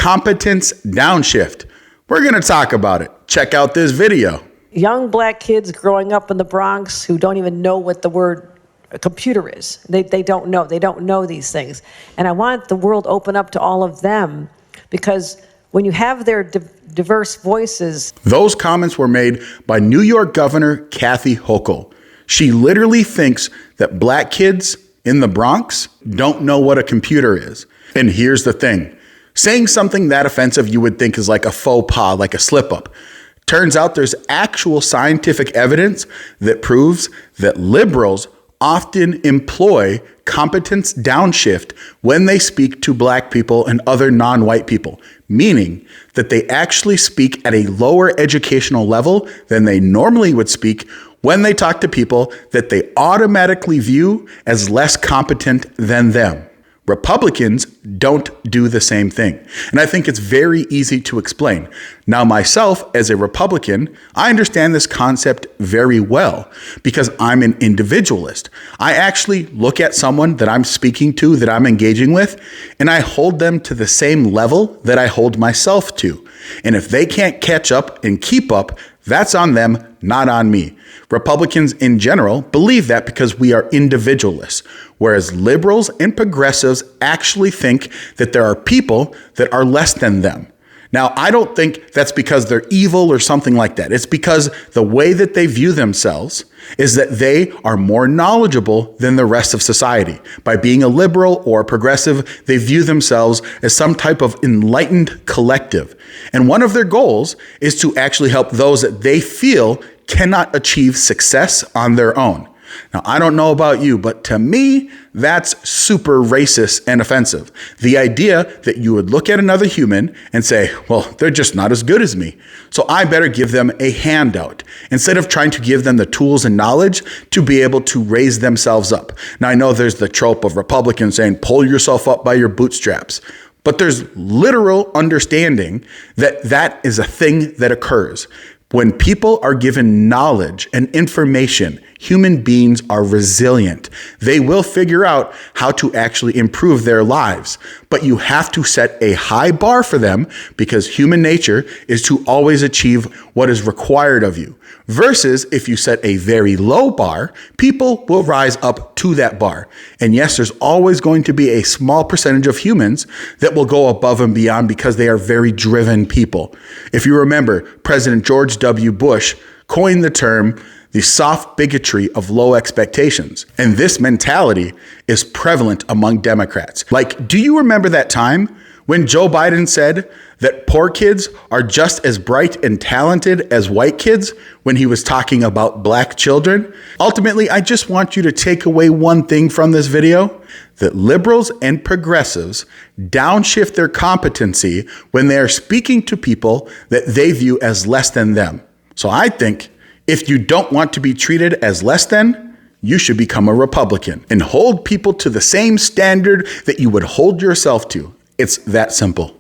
competence downshift. We're going to talk about it. Check out this video. Young black kids growing up in the Bronx who don't even know what the word computer is. They don't know. They don't know these things. And I want the world open up to all of them, because when you have their diverse voices. Those comments were made by New York Governor Kathy Hochul. She literally thinks that black kids in the Bronx don't know what a computer is. And here's the thing. Saying something that offensive you would think is like a faux pas, like a slip up. Turns out there's actual scientific evidence that proves that liberals often employ competence downshift when they speak to black people and other non-white people, meaning that they actually speak at a lower educational level than they normally would speak when they talk to people that they automatically view as less competent than them. Republicans don't do the same thing. And I think it's very easy to explain. Now, myself, as a Republican, I understand this concept very well because I'm an individualist. I actually look at someone that I'm speaking to, that I'm engaging with, and I hold them to the same level that I hold myself to. And if they can't catch up and keep up, that's on them, not on me. Republicans in general believe that because we are individualists, whereas liberals and progressives actually think that there are people that are less than them. Now, I don't think that's because they're evil or something like that. It's because the way that they view themselves is that they are more knowledgeable than the rest of society. By being a liberal or a progressive, they view themselves as some type of enlightened collective. And one of their goals is to actually help those that they feel cannot achieve success on their own. Now, I don't know about you, but to me, that's super racist and offensive. The idea that you would look at another human and say, well, they're just not as good as me, so I better give them a handout instead of trying to give them the tools and knowledge to be able to raise themselves up. Now, I know there's the trope of Republicans saying, pull yourself up by your bootstraps. But there's literal understanding that that is a thing that occurs. When people are given knowledge and information, human beings are resilient. They will figure out how to actually improve their lives. But you have to set a high bar for them because human nature is to always achieve what is required of you. Versus if you set a very low bar, people will rise up to that bar. And yes, there's always going to be a small percentage of humans that will go above and beyond because they are very driven people. If you remember, President George W. Bush coined the term the soft bigotry of low expectations. And this mentality is prevalent among Democrats. Like, do you remember that time when Joe Biden said that poor kids are just as bright and talented as white kids when he was talking about black children? Ultimately, I just want you to take away one thing from this video, that liberals and progressives downshift their competency when they are speaking to people that they view as less than them. So I think if you don't want to be treated as less than, you should become a Republican and hold people to the same standard that you would hold yourself to. It's that simple.